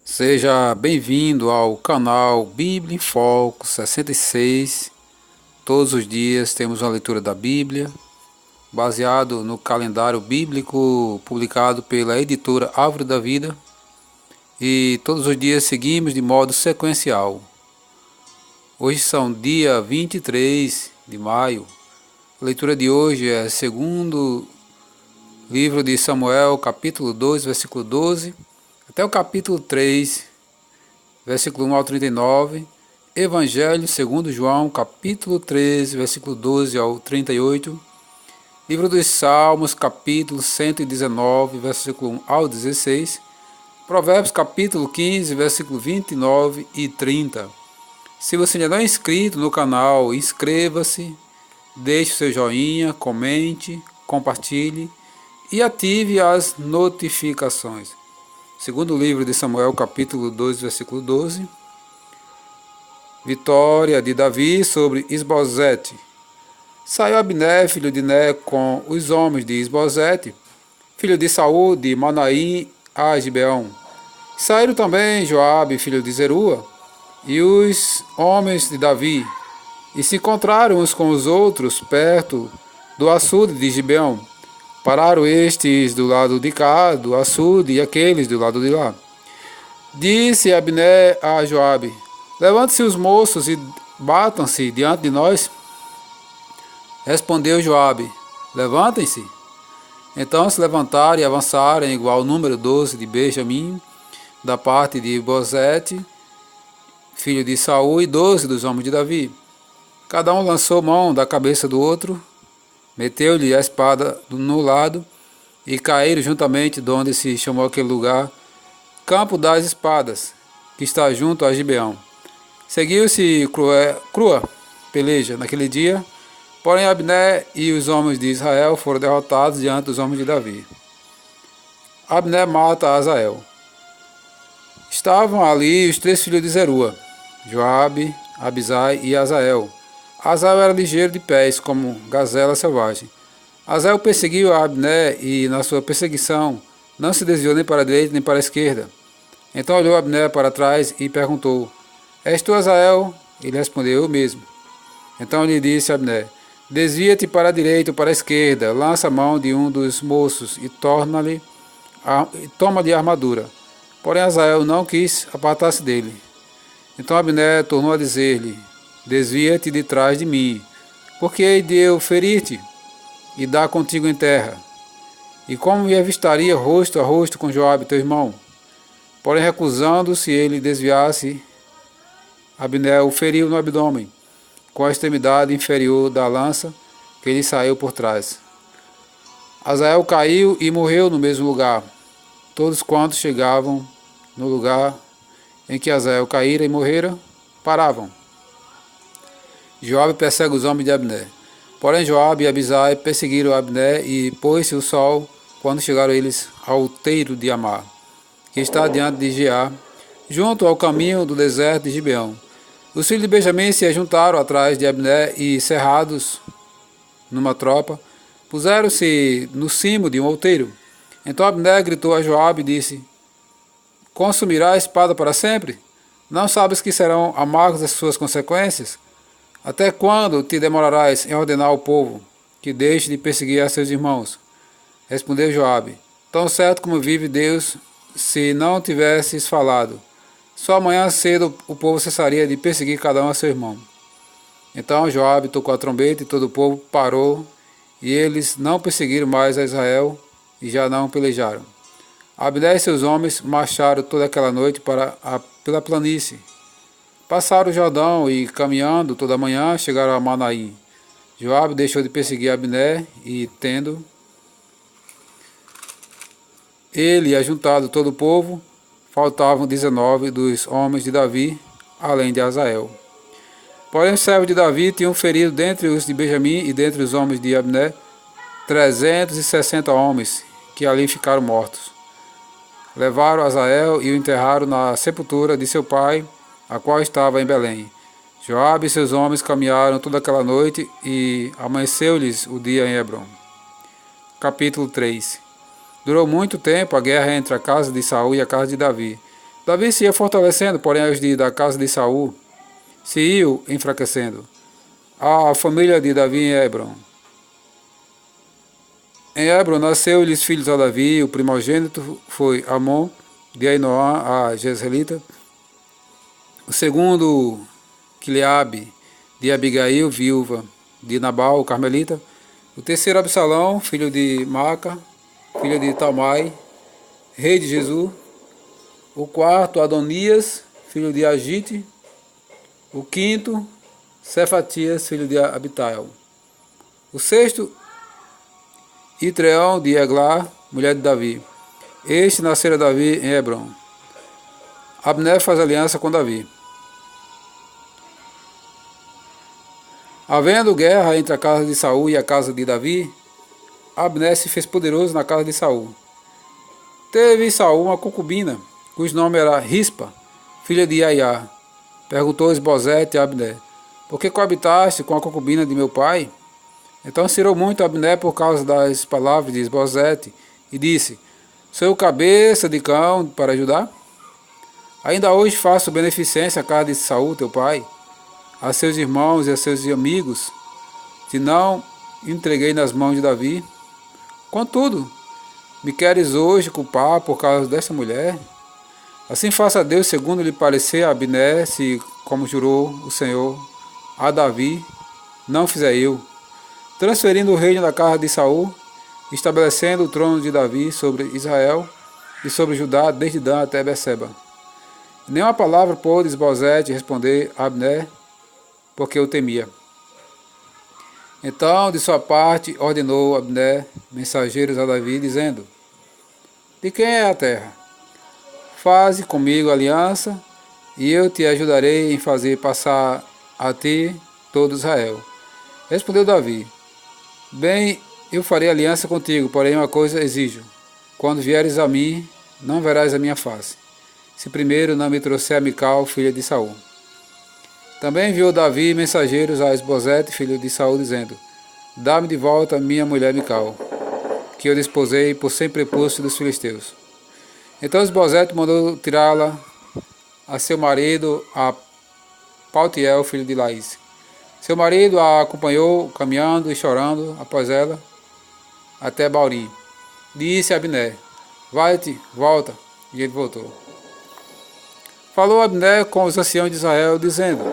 Seja bem-vindo ao canal Bíblia em Foco 66. Todos os dias temos uma leitura da Bíblia, baseado no calendário bíblico publicado pela editora Árvore da Vida. E todos os dias seguimos de modo sequencial. Hoje são dia 23 de maio. A leitura de hoje é segundo livro de Samuel, capítulo 2, versículo 12. Até o capítulo 3, versículo 1 ao 39, Evangelho segundo João, capítulo 13, versículo 12 ao 38, Livro dos Salmos, capítulo 119, versículo 1 ao 16, Provérbios, capítulo 15, versículo 29 e 30. Se você ainda não é inscrito no canal, inscreva-se, deixe o seu joinha, comente, compartilhe e ative as notificações. Segundo livro de Samuel, capítulo 2, versículo 12. Vitória de Davi sobre Isbosete. Saiu Abner, filho de Ner, com os homens de Isbosete, filho de Saul, de Manaim, a Gibeão. Saíram também Joabe, filho de Zerua, e os homens de Davi, e se encontraram uns com os outros perto do açude de Gibeão. Pararam estes do lado de cá, do açude, e aqueles do lado de lá. Disse Abner a Joabe: levante-se os moços e batam-se diante de nós. Respondeu Joabe: levantem-se. Então se levantaram e avançaram em igual número 12 de Benjamim, da parte de Bosete, filho de Saul, e 12 dos homens de Davi. Cada um lançou mão da cabeça do outro, meteu-lhe a espada no lado, e caíram juntamente de onde se chamou aquele lugar Campo das Espadas, que está junto a Gibeão. Seguiu-se crua peleja naquele dia, porém Abner e os homens de Israel foram derrotados diante dos homens de Davi. Abner mata Asael. Estavam ali os 3 filhos de Zerua, Joabe, Abisai e Asael. Asael era ligeiro de pés, como gazela selvagem. Asael perseguiu a Abner e, na sua perseguição, não se desviou nem para a direita nem para a esquerda. Então olhou Abner para trás e perguntou: és tu, Asael? Ele respondeu: eu mesmo. Então lhe disse Abner: desvia-te para a direita ou para a esquerda, lança a mão de um dos moços e toma-lhe a armadura. Porém Asael não quis apartar-se dele. Então Abner tornou a dizer-lhe: desvia-te de trás de mim, porque hei de eu ferir-te e dar contigo em terra. E como me avistaria rosto a rosto com Joabe, teu irmão? Porém, recusando-se ele desviar-se, Abner o feriu no abdômen, com a extremidade inferior da lança que lhe saiu por trás. Asael caiu e morreu no mesmo lugar. Todos quantos chegavam no lugar em que Asael caíra e morrera, paravam. Joabe persegue os homens de Abner. Porém Joabe e Abisai perseguiram Abner e pôs-se o sol quando chegaram eles ao outeiro de Amar, que está diante de Geá, junto ao caminho do deserto de Gibeão. Os filhos de Benjamim se ajuntaram atrás de Abner e, cerrados numa tropa, puseram-se no cimo de um outeiro. Então Abner gritou a Joabe e disse: consumirá a espada para sempre? Não sabes que serão amargas as suas consequências? Até quando te demorarás em ordenar ao povo que deixe de perseguir a seus irmãos? Respondeu Joabe: tão certo como vive Deus, se não tivesses falado, só amanhã cedo o povo cessaria de perseguir cada um a seu irmão. Então Joabe tocou a trombeta e todo o povo parou, e eles não perseguiram mais a Israel e já não pelejaram. Abner e seus homens marcharam toda aquela noite pela planície. Passaram o Jordão e, caminhando toda a manhã, chegaram a Manaim. Joabe deixou de perseguir Abner e, tendo ele ajuntado todo o povo, faltavam 19 dos homens de Davi, além de Asael. Porém os servos de Davi tinham ferido dentre os de Benjamim e dentre os homens de Abner 360 homens, que ali ficaram mortos. Levaram Asael e o enterraram na sepultura de seu pai, a qual estava em Belém. Joabe e seus homens caminharam toda aquela noite e amanheceu-lhes o dia em Hebrom. Capítulo 3. Durou muito tempo a guerra entre a casa de Saul e a casa de Davi. Davi se ia fortalecendo, porém os dias da casa de Saul se iam enfraquecendo. A família de Davi em Hebron. Em Hebron nasceu-lhes filhos a Davi, o primogênito foi Amon, de Ainoã a Jezreelita. O segundo, Quileabe, de Abigail, viúva de Nabal, o carmelita. O terceiro, Absalão, filho de Maca, filho de Talmai, rei de Jesus. O quarto, Adonias, filho de Agite. O quinto, Cefatias, filho de Abitael. O sexto, Itreão de Eglá, mulher de Davi. Este nascera Davi em Hebron. Abner faz aliança com Davi. Havendo guerra entre a casa de Saul e a casa de Davi, Abner se fez poderoso na casa de Saul. Teve Saul uma concubina, cujo nome era Rispa, filha de Aiá. Perguntou Esbozete a Abner: por que coabitaste com a concubina de meu pai? Então se irou muito Abner por causa das palavras de Esbozete e disse: sou eu cabeça de cão para ajudar? Ainda hoje faço beneficência à casa de Saul, teu pai, a seus irmãos e a seus amigos, te não entreguei nas mãos de Davi. Contudo, me queres hoje culpar por causa desta mulher? Assim faça Deus segundo lhe parecer a Abner, se, como jurou o Senhor a Davi, não fizer eu, transferindo o reino da casa de Saul, estabelecendo o trono de Davi sobre Israel e sobre Judá, desde Dan até Berseba. Nenhuma palavra pôde Esbozete responder a Abner, porque o temia. Então, de sua parte, ordenou Abner mensageiros a Davi, dizendo: de quem é a terra? Faze comigo aliança, e eu te ajudarei em fazer passar a ti todo Israel. Respondeu Davi: bem, eu farei aliança contigo, porém uma coisa exijo: quando vieres a mim, não verás a minha face, se primeiro não me trouxer a Mical, filha de Saul. Também enviou Davi mensageiros a Esbozete, filho de Saul, dizendo: dá-me de volta minha mulher Mical, que eu desposei por 100 prepúcios dos filisteus. Então Esbozete mandou tirá-la a seu marido, a Paltiel, filho de Laís. Seu marido a acompanhou, caminhando e chorando após ela, até Baurim. Disse a Abner: vai-te, volta. E ele voltou. Falou Abner com os anciãos de Israel, dizendo: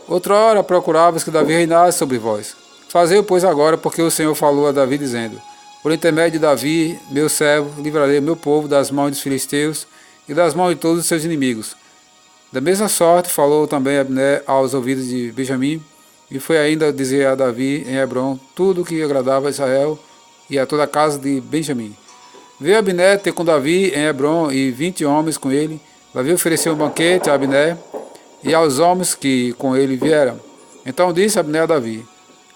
outrora procuravas que Davi reinasse sobre vós. Fazei-o, pois, agora, porque o Senhor falou a Davi, dizendo: por intermédio de Davi, meu servo, livrarei o meu povo das mãos dos filisteus e das mãos de todos os seus inimigos. Da mesma sorte falou também Abner aos ouvidos de Benjamim, e foi ainda dizer a Davi em Hebron tudo o que agradava a Israel e a toda a casa de Benjamim. Veio Abner ter com Davi em Hebron e 20 homens com ele. Davi ofereceu um banquete a Abner e aos homens que com ele vieram. Então disse Abner a Davi: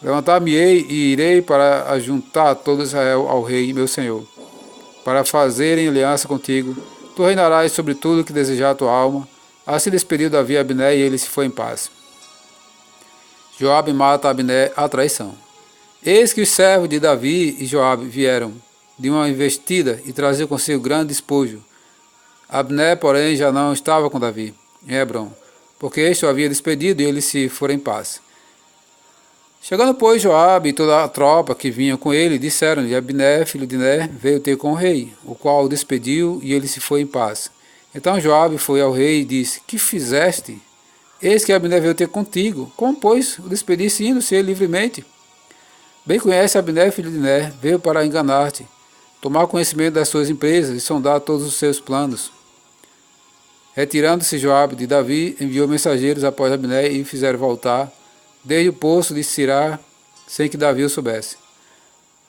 levantar-me-ei e irei para ajuntar todo Israel ao rei, meu senhor, para fazerem aliança contigo. Tu reinarás sobre tudo que desejar a tua alma. Assim despediu Davi a Abner e ele se foi em paz. Joabe mata Abner à traição. Eis que os servos de Davi e Joabe vieram de uma investida e traziam consigo grande despojo. Abner, porém, já não estava com Davi em Hebron, porque este o havia despedido e eles se foram em paz. Chegando, pois, Joabe e toda a tropa que vinha com ele, disseram-lhe: Abner, filho de Ner, veio ter com o rei, o qual o despediu e ele se foi em paz. Então Joabe foi ao rei e disse: que fizeste? Eis que Abner veio ter contigo. Como, pois, o despedisse indo-se ele livremente? Bem conhece Abner, filho de Ner, veio para enganar-te, tomar conhecimento das suas empresas e sondar todos os seus planos. Retirando-se Joabe de Davi, enviou mensageiros após Abner e o fizeram voltar, desde o poço de Sirá, sem que Davi o soubesse.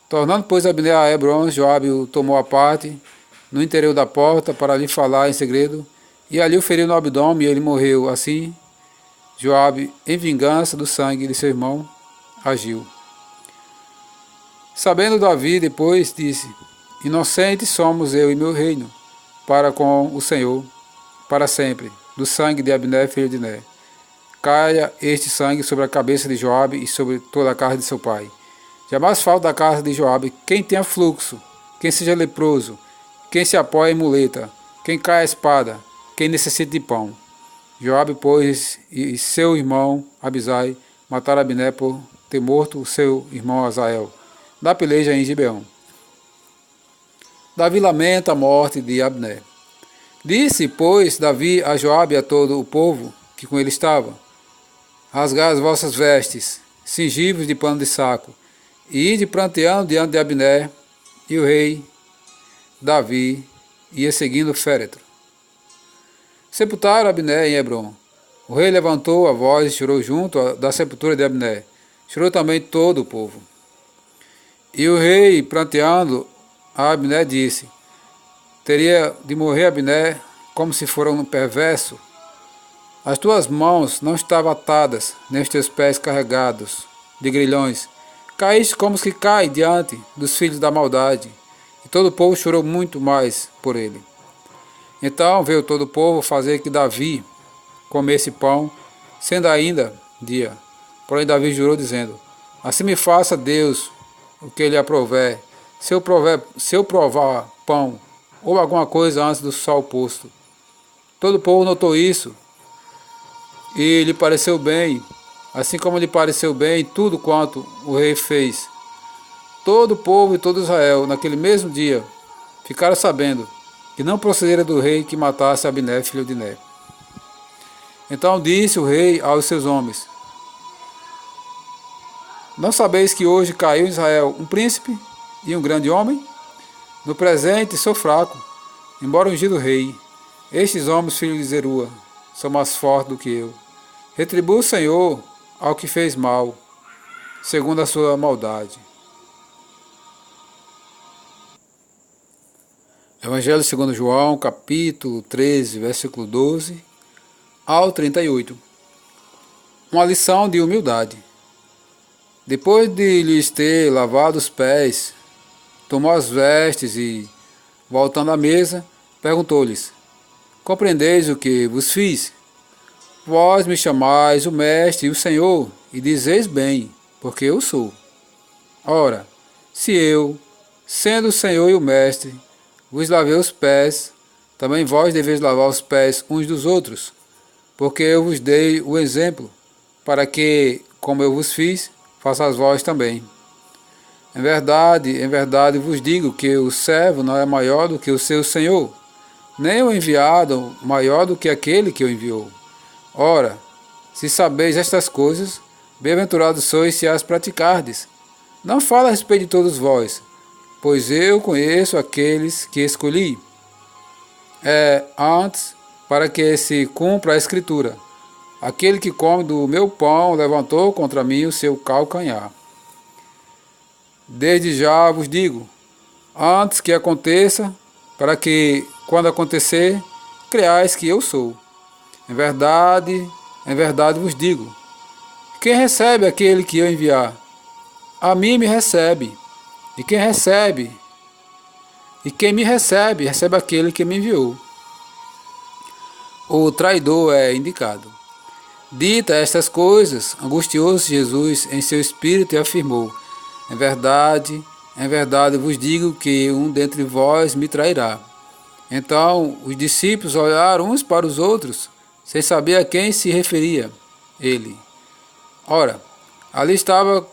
Tornando, pois, Abner a Hebron, Joabe o tomou à parte, no interior da porta, para lhe falar em segredo, e ali o feriu no abdômen, e ele morreu. Assim, Joabe, em vingança do sangue de seu irmão, agiu. Sabendo Davi, depois disse: inocentes somos eu e meu reino, para com o Senhor, para sempre, do sangue de Abner, filho de Ner. Caia este sangue sobre a cabeça de Joabe e sobre toda a casa de seu pai. Jamais falta da casa de Joabe quem tenha fluxo, quem seja leproso, quem se apoie em muleta, quem caia a espada, quem necessita de pão. Joabe, pois, e seu irmão Abisai mataram Abner por ter morto o seu irmão Asael, da peleja em Gibeão. Davi lamenta a morte de Abner. Disse, pois, Davi a Joabe e a todo o povo que com ele estava: rasgai as vossas vestes, cingivos de pano de saco, e ide pranteando diante de Abner. E o rei Davi ia seguindo o féretro. Sepultaram Abner em Hebrom. O rei levantou a voz e chorou junto da sepultura de Abner. Chorou também todo o povo. E o rei, pranteando a Abner, disse: teria de morrer Abner como se fora um perverso? As tuas mãos não estavam atadas, nem os teus pés carregados de grilhões. Caíste como os que caem diante dos filhos da maldade. E todo o povo chorou muito mais por ele. Então veio todo o povo fazer que Davi comesse pão, sendo ainda dia. Porém Davi jurou, dizendo: assim me faça Deus o que lhe aprover, se eu provar pão ou alguma coisa antes do sol posto. Todo o povo notou isso e lhe pareceu bem, assim como lhe pareceu bem tudo quanto o rei fez. Todo o povo e todo Israel, naquele mesmo dia, ficaram sabendo que não procedera do rei que matasse Abner, filho de Ner. Então disse o rei aos seus homens: não sabeis que hoje caiu em Israel um príncipe e um grande homem? No presente sou fraco, embora ungido rei. Estes homens, filhos de Zerua, são mais fortes do que eu. Retribua o Senhor ao que fez mal, segundo a sua maldade. Evangelho segundo João, capítulo 13, versículo 12 ao 38. Uma lição de humildade. Depois de lhes ter lavado os pés, tomou as vestes e, voltando à mesa, perguntou-lhes: compreendeis o que vos fiz? Vós me chamais o Mestre e o Senhor, e dizeis bem, porque eu sou. Ora, se eu, sendo o Senhor e o Mestre, vos lavei os pés, também vós deveis lavar os pés uns dos outros, porque eu vos dei o exemplo, para que, como eu vos fiz, façais vós também. Em verdade vos digo que o servo não é maior do que o seu senhor, nem o enviado maior do que aquele que o enviou. Ora, se sabeis estas coisas, bem-aventurados sois se as praticardes. Não falo a respeito de todos vós, pois eu conheço aqueles que escolhi. Antes, para que se cumpra a Escritura: aquele que come do meu pão levantou contra mim o seu calcanhar. Desde já vos digo, antes que aconteça, para que, quando acontecer, creais que eu sou. Em verdade vos digo, quem recebe aquele que eu enviar, a mim me recebe. E quem me recebe, recebe aquele que me enviou. O traidor é indicado. Dita estas coisas, angustiou-se Jesus em seu espírito e afirmou: em verdade vos digo que um dentre vós me trairá. Então os discípulos olharam uns para os outros, sem saber a quem se referia ele. Ora, ali estava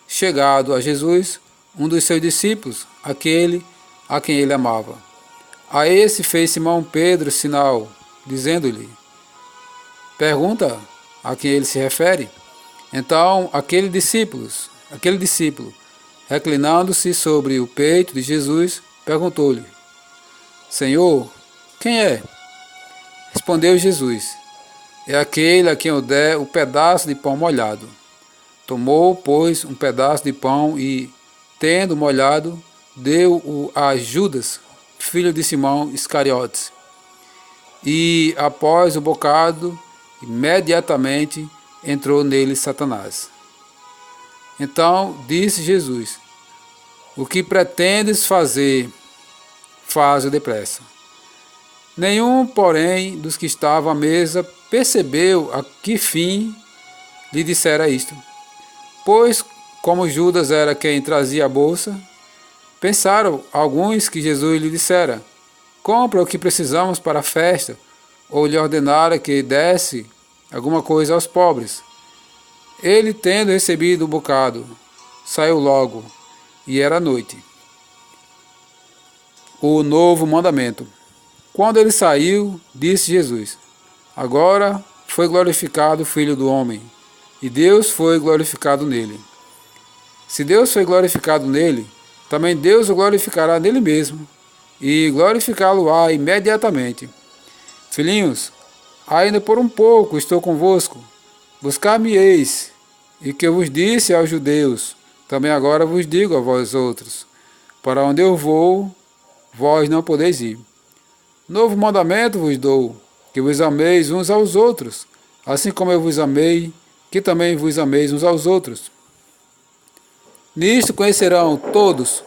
chegado a Jesus um dos seus discípulos, aquele a quem ele amava. A esse fez Simão Pedro sinal, dizendo-lhe: pergunta a quem ele se refere. Então aquele discípulo, reclinando-se sobre o peito de Jesus, perguntou-lhe: Senhor, quem é? Respondeu Jesus: é aquele a quem eu der o pedaço de pão molhado. Tomou, pois, um pedaço de pão e, tendo molhado, deu-o a Judas, filho de Simão Iscariotes. E, após o bocado, imediatamente entrou nele Satanás. Então disse Jesus: o que pretendes fazer, faz-o depressa. Nenhum, porém, dos que estavam à mesa percebeu a que fim lhe dissera isto. Pois, como Judas era quem trazia a bolsa, pensaram alguns que Jesus lhe dissera: compra o que precisamos para a festa, ou lhe ordenara que desse alguma coisa aos pobres. Ele, tendo recebido o bocado, saiu logo, e era noite. O novo mandamento. Quando ele saiu, disse Jesus: Agora foi glorificado o Filho do Homem, e Deus foi glorificado nele. Se Deus foi glorificado nele, também Deus o glorificará nele mesmo, e glorificá-lo-á imediatamente. Filhinhos, ainda por um pouco estou convosco. Buscar-me-eis, e que eu vos disse aos judeus, também agora vos digo a vós outros: para onde eu vou, vós não podeis ir. Novo mandamento vos dou, que vos ameis uns aos outros, assim como eu vos amei, que também vos ameis uns aos outros. Nisto conhecerão todos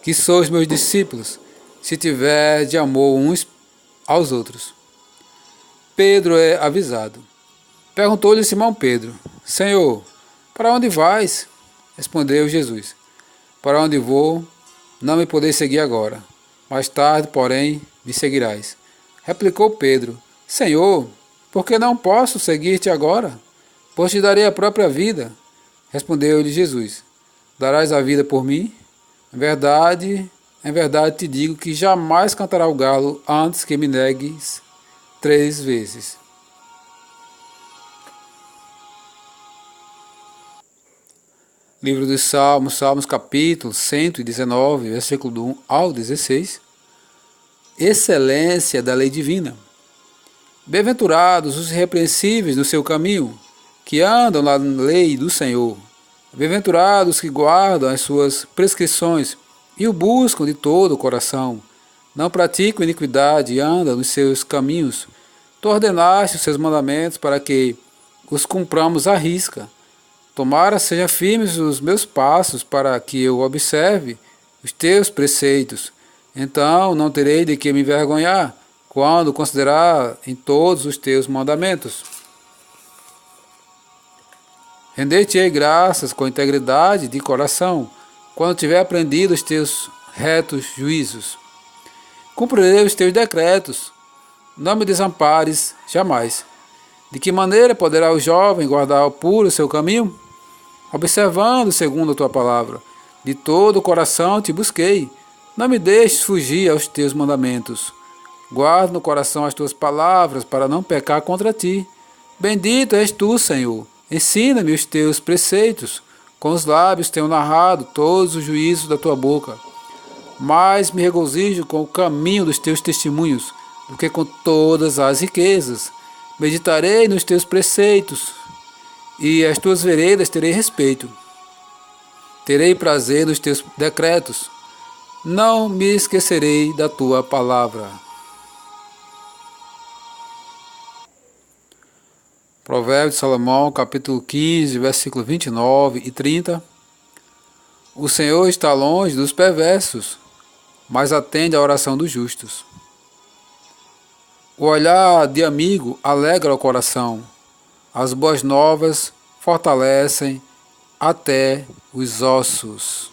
que sois meus discípulos, se tiver de amor uns aos outros. Pedro é avisado. Perguntou-lhe Simão Pedro: Senhor, para onde vais? Respondeu Jesus: Para onde vou, não me podeis seguir agora. Mais tarde, porém, me seguirás. Replicou Pedro: Senhor, por que não posso seguir-te agora? Pois te darei a própria vida. Respondeu-lhe Jesus: Darás a vida por mim? Em verdade te digo que jamais cantará o galo antes que me negues 3 vezes. Livro dos Salmos, Salmos capítulo 119, versículo do 1 ao 16. Excelência da lei divina. Bem-aventurados os irrepreensíveis no seu caminho, que andam na lei do Senhor. Bem-aventurados que guardam as suas prescrições e o buscam de todo o coração. Não praticam iniquidade e andam nos seus caminhos. Tu ordenaste os seus mandamentos para que os cumpramos à risca. Tomara sejam firmes os meus passos para que eu observe os teus preceitos. Então não terei de que me envergonhar quando considerar em todos os teus mandamentos. Render-te-ei graças com integridade de coração, quando tiver aprendido os teus retos juízos. Cumprirei os teus decretos, não me desampares jamais. De que maneira poderá o jovem guardar puro o seu caminho? Observando segundo a tua palavra. De todo o coração te busquei, não me deixes fugir aos teus mandamentos. Guarda no coração as tuas palavras, para não pecar contra ti. Bendito és tu, Senhor. Ensina-me os teus preceitos. Com os lábios tenho narrado todos os juízos da tua boca. Mais me regozijo com o caminho dos teus testemunhos do que com todas as riquezas. Meditarei nos teus preceitos, e as tuas veredas terei respeito. Terei prazer nos teus decretos. Não me esquecerei da tua palavra. Provérbios de Salomão, capítulo 15, versículos 29 e 30. O Senhor está longe dos perversos, mas atende à oração dos justos. O olhar de amigo alegra o coração. As boas novas fortalecem até os ossos.